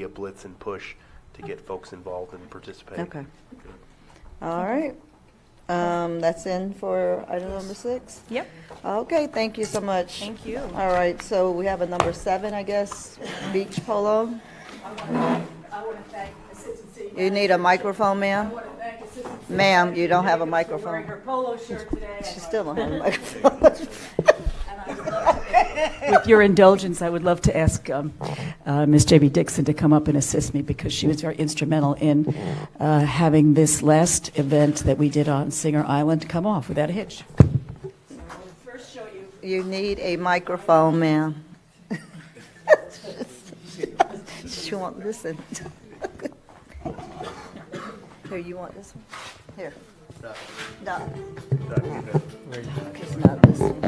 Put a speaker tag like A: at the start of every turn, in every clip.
A: media blitz and push to get folks involved and participate.
B: Okay. All right. That's in for item number 6?
C: Yep.
B: Okay, thank you so much.
C: Thank you.
B: All right, so we have a number 7, I guess, beach polo. You need a microphone, ma'am? Ma'am, you don't have a microphone.
C: Her polo shirt today.
B: She still don't have a microphone.
C: With your indulgence, I would love to ask Ms. J.B. Dixon to come up and assist me because she was very instrumental in having this last event that we did on Singer Island come off without a hitch. First show you.
B: You need a microphone, ma'am. She won't listen. Here, you want this one? Here. No. It's not this one.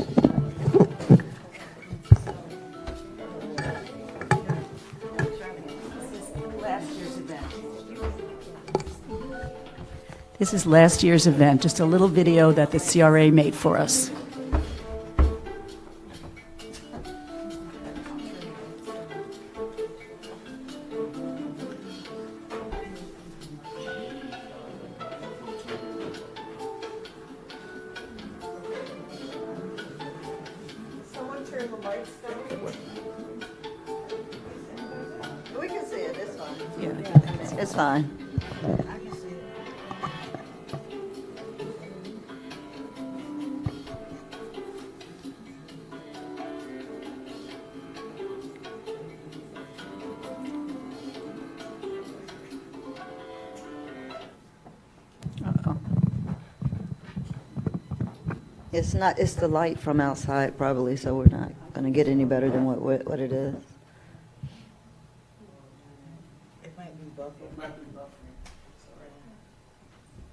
C: This is last year's event, just a little video that the CRA made for us.
B: Someone turn the lights down. We can see it, it's fine.
C: Yeah.
B: It's fine.
C: Uh-oh.
B: It's not, it's the light from outside probably, so we're not going to get any better than what it is. It might be buffering.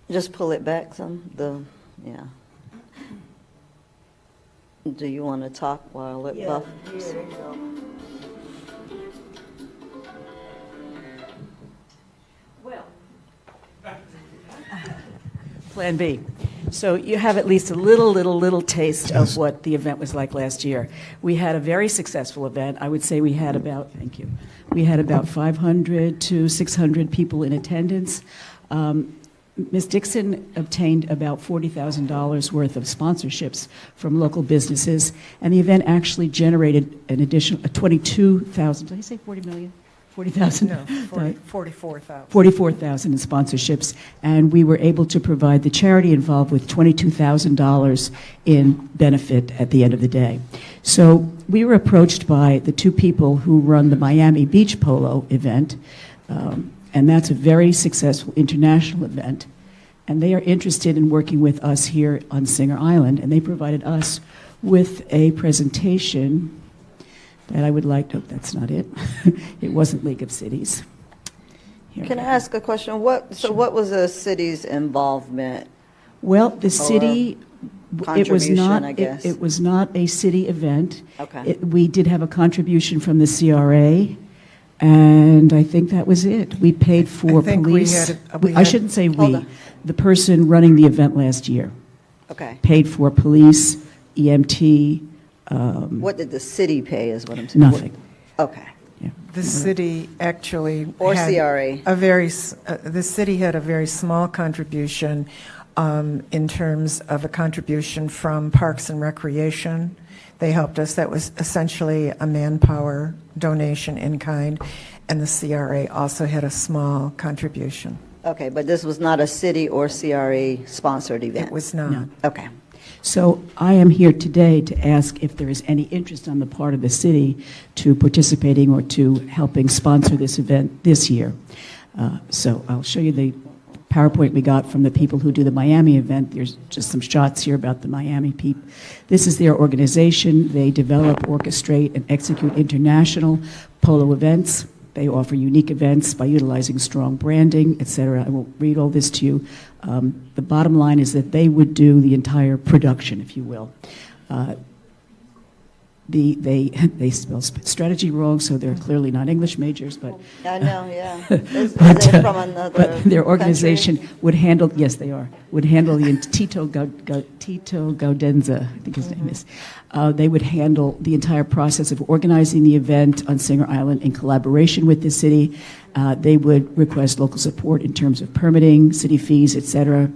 B: Just pull it back some, yeah. Do you want to talk while it buffers? Yeah, there you go.
C: Well, Plan B. So you have at least a little taste of what the event was like last year. We had a very successful event. I would say we had about, thank you, we had about 500 to 600 people in attendance. Ms. Dixon obtained about $40,000 worth of sponsorships from local businesses, and the event actually generated an additional 22,000. Did I say 40 million? 40,000?
D: No, 44,000.
C: 44,000 in sponsorships, and we were able to provide the charity involved with $22,000 in benefit at the end of the day. So we were approached by the two people who run the Miami Beach Polo event, and that's a very successful international event, and they are interested in working with us here on Singer Island, and they provided us with a presentation that I would like to, that's not it. It wasn't League of Cities. Here
B: Can
C: we
B: I
C: go.
B: ask a question? What was the city's involvement?
C: Well, the city, it was
B: contribution,
C: not,
B: I guess.
C: it was not a city event.
B: Okay.
C: We did have a contribution from the CRA, and I think that was it. We paid for
D: I think we
C: police.
D: had- we
C: I
D: had-
C: shouldn't say
B: Hold
C: we.
B: on.
C: The person running the event last year
B: Okay.
C: paid for police, EMT,
B: What did the city pay is what I'm saying?
C: nothing.
B: Okay.
C: Yeah.
D: The city actually
B: Or
D: had
B: CRA.
D: the city had a very small contribution in terms of a contribution from Parks and Recreation. They helped us. That was essentially a manpower donation in kind, and the CRA also had a small contribution.
B: Okay, but this was not a city or CRA sponsored event?
D: It was not.
C: No.
B: Okay.
C: So I am here today to ask if there is any interest on the part of the city to participating or to helping sponsor this event this year. So I'll show you the PowerPoint we got from the people who do the Miami event. There's just some shots here about the Miami people. This is their organization. They develop, orchestrate, and execute international polo events. They offer unique events by utilizing strong branding, et cetera. I won't read all this to you. The bottom line is that they would do the entire production, if you will. they spell strategy wrong, so they're clearly not English majors, but
B: I know, yeah. Is it from another
C: but their organization
B: country?
C: would handle, yes, they are, would handle the Tito Gaudenza, I think his name is. They would handle the entire process of organizing the event on Singer Island in collaboration with the city. They would request local support in terms of permitting, city fees, et cetera.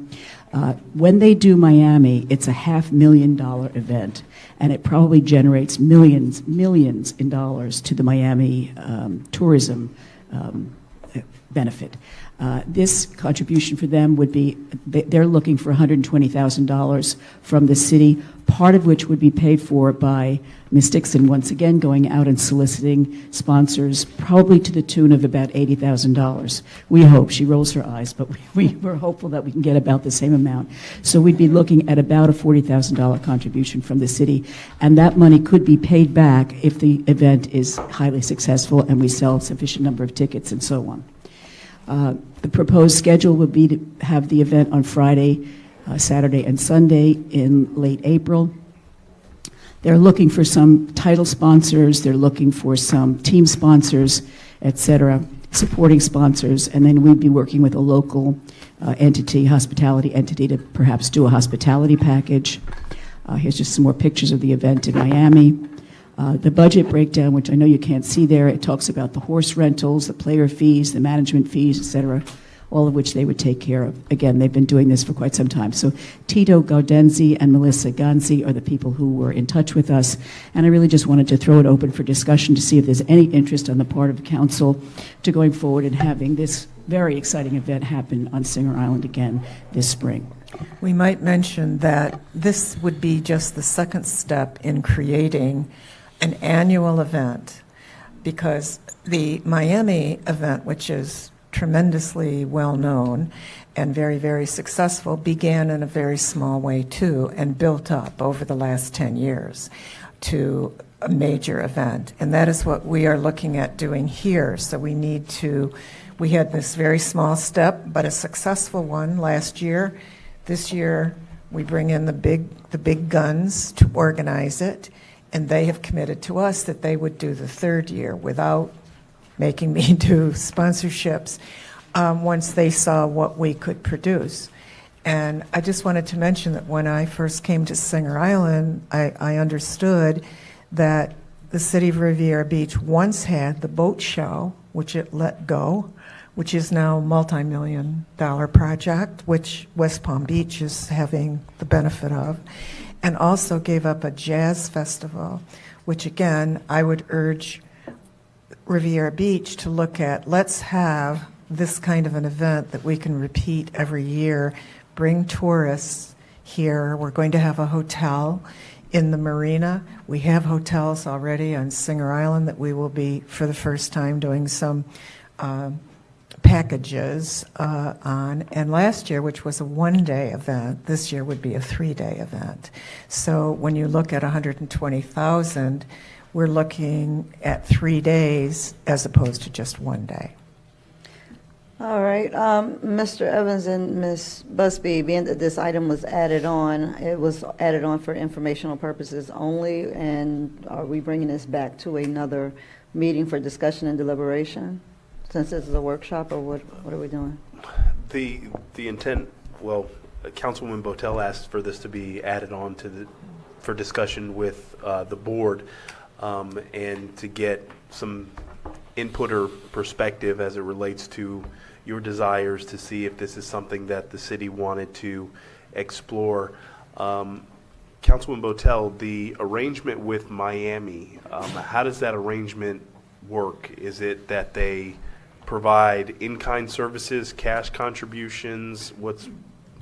C: When they do Miami, it's a $500,000 event, and it probably generates millions in dollars to the Miami tourism benefit. This contribution for them would be, they're looking for $120,000 from the city, part of which would be paid for by Ms. Dixon, once again, going out and soliciting sponsors, probably to the tune of about $80,000. We hope. She rolls her eyes, but we're hopeful that we can get about the same amount. So we'd be looking at about a $40,000 contribution from the city, and that money could be paid back if the event is highly successful and we sell a sufficient number of tickets and so on. The proposed schedule would be to have the event on Friday, Saturday, and Sunday in late April. They're looking for some title sponsors, they're looking for some team sponsors, et cetera, supporting sponsors, and then we'd be working with a local hospitality entity to perhaps do a hospitality package. Here's just some more pictures of the event in Miami. The budget breakdown, which I know you can't see there, it talks about the horse rentals, the player fees, the management fees, et cetera, all of which they would take care of. Again, they've been doing this for quite some time. So Tito Gaudenzi and Melissa Ganzi are the people who were in touch with us, and I really just wanted to throw it open for discussion to see if there's any interest on the part of council to going forward and having this very exciting event happen on Singer Island again this spring.
D: We might mention that this would be just the second step in creating an annual event, because the Miami event, which is tremendously well known and very, very successful, began in a very small way too and built up over the last 10 years to a major event. And that is what we are looking at doing here. So we had this very small step, but a successful one last year. This year, we bring in the big guns to organize it, and they have committed to us that they would do the third year without making me do sponsorships once they saw what we could produce. And I just wanted to mention that when I first came to Singer Island, I understood that the city of Riviera Beach once had the boat show, which it let go, which is now a multi-million-dollar project, which West Palm Beach is having the benefit of, and also gave up a jazz festival, which again, I would urge Riviera Beach to look at. Let's have this kind of an event that we can repeat every year, bring tourists here. We're going to have a hotel in the marina. We have hotels already on Singer Island that we will be, for the first time, doing some packages on. And last year, which was a one-day event, this year would be a three-day event. So when you look at 120,000, we're looking at 3 days as opposed to just one day.
B: All right, Mr. Evans and Ms. Busby, being that this item was added on, it was added on for informational purposes only, and are we bringing this back to another meeting for discussion and deliberation, since this is a workshop, or what are we doing?
A: The intent, well, Councilwoman Botel asked for this to be added on to for discussion with the board, and to get some input or perspective as it relates to your desires to see if this is something that the city wanted to explore. Councilwoman Botel, the arrangement with Miami, how does that arrangement work? Is it that they provide in-kind services, cash contributions? What's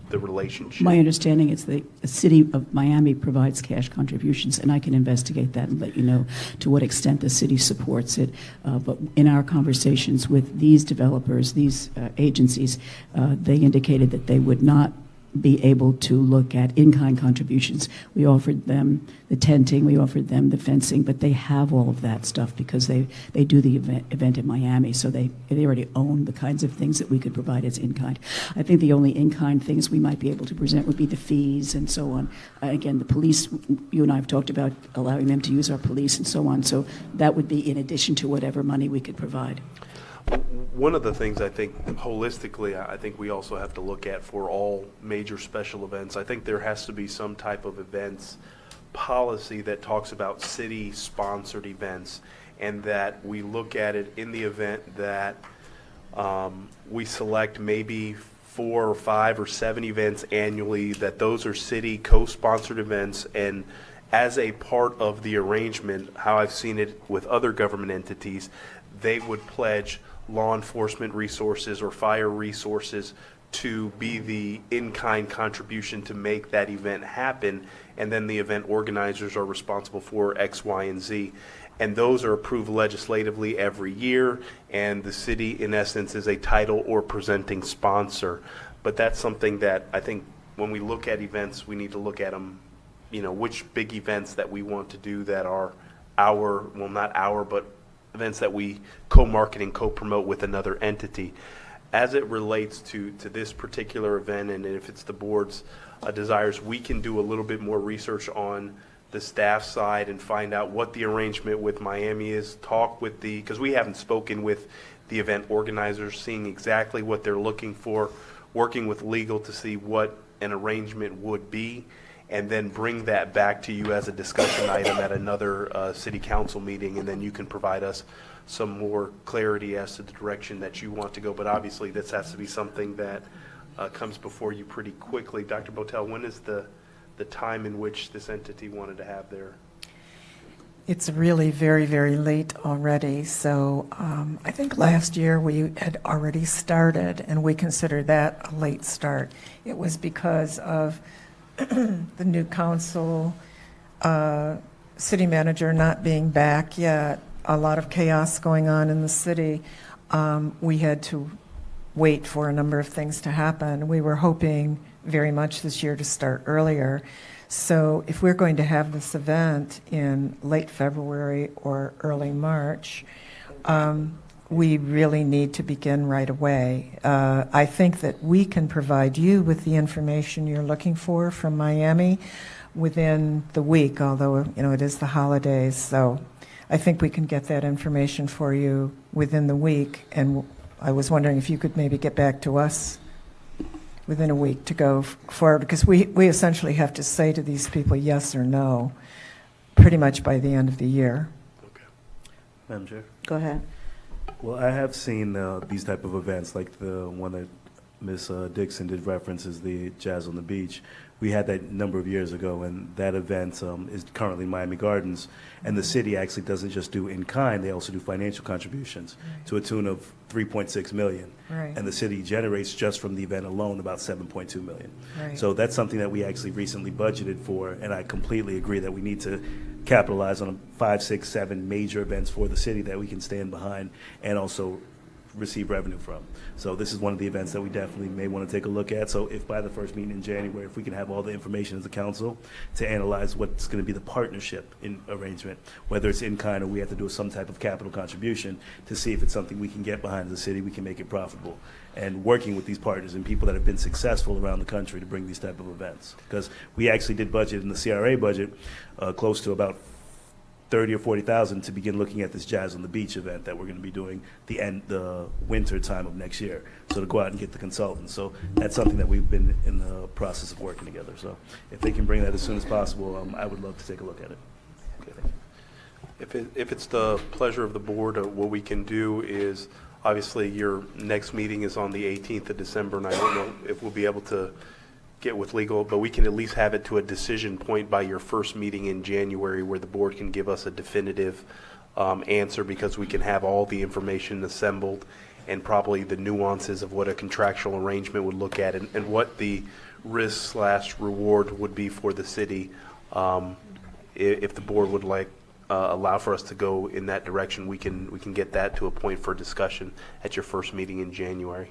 A: the relationship?
C: My understanding is the city of Miami provides cash contributions, and I can investigate that and let you know to what extent the city supports it. But in our conversations with these developers, these agencies, they indicated that they would not be able to look at in-kind contributions. We offered them the tenting, we offered them the fencing, but they have all of that stuff because they do the event in Miami, so they already own the kinds of things that we could provide as in-kind. I think the only in-kind things we might be able to present would be the fees and so on. Again, the police, you and I have talked about allowing them to use our police and so on, so that would be in addition to whatever money we could provide.
A: One of the things I think holistically, I think we also have to look at for all major special events, I think there has to be some type of events policy that talks about city-sponsored events, and that we look at it in the event that we select maybe 4 or 5 or 7 events annually, that those are city co-sponsored events, and as a part of the arrangement, how I've seen it with other government entities, they would pledge law enforcement resources or fire resources to be the in-kind contribution to make that event happen, and then the event organizers are responsible for X, Y, and Z. And those are approved legislatively every year, and the city, in essence, is a title or presenting sponsor. But that's something that I think when we look at events, we need to look at them, which big events that we want to do that are but events that we co-market and co-promote with another entity. As it relates to this particular event, and if it's the board's desires, we can do a little bit more research on the staff side and find out what the arrangement with Miami is, because we haven't spoken with the event organizers, seeing exactly what they're looking for, working with legal to see what an arrangement would be, and then bring that back to you as a discussion item at another city council meeting, and then you can provide us some more clarity as to the direction that you want to go. But obviously, this has to be something that comes before you pretty quickly. Dr. Botel, when is the time in which this entity wanted to have their...
D: It's really very, very late already. So I think last year we had already started, and we considered that a late start. It was because of the new council, city manager not being back yet, a lot of chaos going on in the city. We had to wait for a number of things to happen. We were hoping very much this year to start earlier. So if we're going to have this event in late February or early March, we really need to begin right away. I think that we can provide you with the information you're looking for from Miami within the week, although it is the holidays. So I think we can get that information for you within the week. And I was wondering if you could maybe get back to us within a week to go forward, because we essentially have to say to these people yes or no pretty much by the end of the year.
A: Okay.
E: Madam Chair?
B: Go ahead.
E: Well, I have seen these type of events, like the one that Ms. Dixon did reference is the Jazz on the Beach. We had that a number of years ago, and that event is currently Miami Gardens. And the city actually doesn't just do in-kind, they also do financial contributions to a tune of $3.6 million.
D: Right.
E: And the city generates just from the event alone about $7.2 million.
D: Right.
E: So that's something that we actually recently budgeted for, and I completely agree that we need to capitalize on 5, 6, 7 major events for the city that we can stand behind and also receive revenue from. So this is one of the events that we definitely may want to take a look at. So if by the first meeting in January, if we can have all the information as a council to analyze what's going to be the partnership in arrangement, whether it's in kind or we have to do some type of capital contribution to see if it's something we can get behind the city, we can make it profitable. And working with these partners and people that have been successful around the country to bring these type of events. Because we actually did budget in the CRA budget close to about 30 or 40,000 to begin looking at this Jazz on the Beach event that we're going to be doing the winter time of next year. So to go out and get the consultants. So that's something that we've been in the process of working together. So if they can bring that as soon as possible, I would love to take a look at it.
A: If it's the pleasure of the board, what we can do is, obviously your next meeting is on the 18th of December, and I don't know if we'll be able to get with legal, but we can at least have it to a decision point by your first meeting in January where the board can give us a definitive answer, because we can have all the information assembled and probably the nuances of what a contractual arrangement would look at and what the risk/reward would be for the city. If the board would like allow for us to go in that direction, we can get that to a point for discussion at your first meeting in January.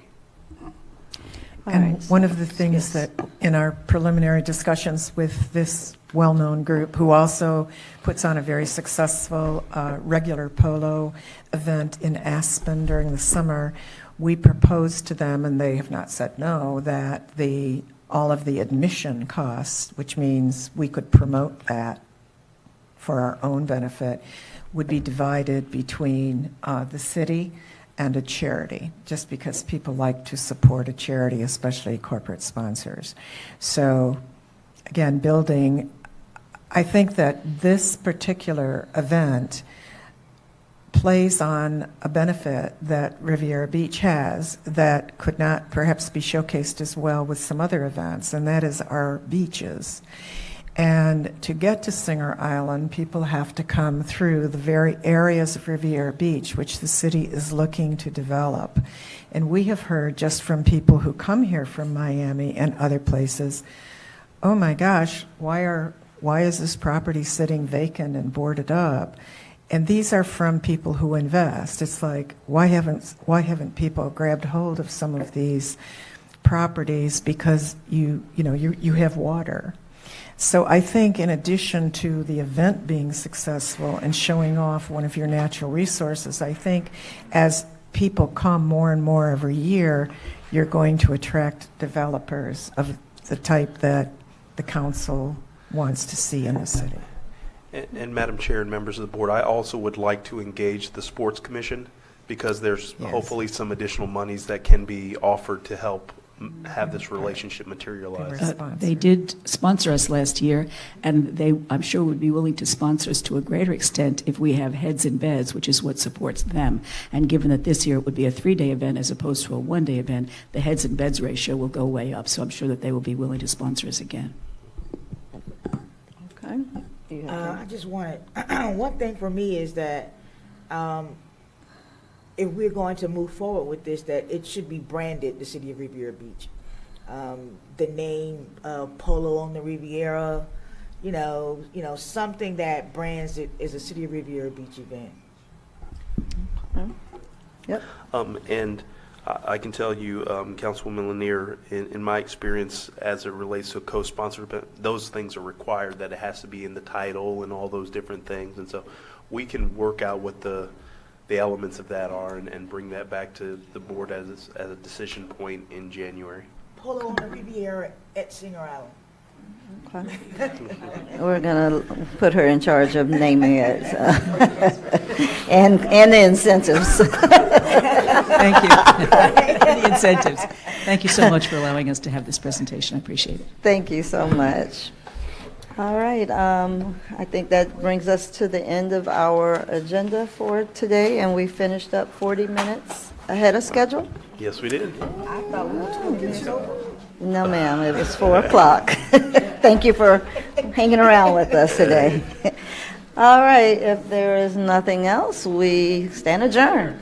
B: All
D: And
B: right.
D: one of the things that in our preliminary discussions with this well-known group, who also puts on a very successful regular polo event in Aspen during the summer, we proposed to them, and they have not said no, that all of the admission costs, which means we could promote that for our own benefit, would be divided between the city and a charity, just because people like to support a charity, especially corporate sponsors. So again, I think that this particular event plays on a benefit that Riviera Beach has that could not perhaps be showcased as well with some other events, and that is our beaches. And to get to Singer Island, people have to come through the very areas of Riviera Beach, which the city is looking to develop. And we have heard just from people who come here from Miami and other places, oh my gosh, why is this property sitting vacant and boarded up? And these are from people who invest. It's like, why haven't people grabbed hold of some of these properties? Because you have water. So I think in addition to the event being successful and showing off one of your natural resources, I think as people come more and more every year, you're going to attract developers of the type that the council wants to see in the city.
A: And Madam Chair and members of the board, I also would like to engage the Sports Commission, because there's
D: Yes.
A: hopefully some additional monies that can be offered to help have this relationship materialize.
C: They did sponsor us last year, and they, I'm sure, would be willing to sponsor us to a greater extent if we have heads in beds, which is what supports them. And given that this year it would be a 3-day event as opposed to a 1-day event, the heads in beds ratio will go way up. So I'm sure that they will be willing to sponsor us again.
B: Okay.
F: I just wanted, one thing for me is that if we're going to move forward with this, that it should be branded the City of Riviera Beach. The name Polo on the Riviera, something that brands it as a City of Riviera Beach event.
B: Yep.
A: And I can tell you, Councilwoman Lanier, in my experience as it relates to a co-sponsor, those things are required, that it has to be in the title and all those different things. And so we can work out what the elements of that are and bring that back to the board as a decision point in January.
F: Polo on the Riviera at Singer Island.
B: Okay. We're going to put her in charge of naming it and the incentives.
C: Thank you. The incentives. Thank you so much for allowing us to have this presentation. I appreciate it.
B: Thank you so much. All right, I think that brings us to the end of our agenda for today, and we finished up 40 minutes ahead of schedule.
A: Yes, we did.
F: I thought we were 2 minutes over.
B: No, ma'am, it was 4 o'clock. Thank you for hanging around with us today. All right, if there is nothing else, we stand adjourned.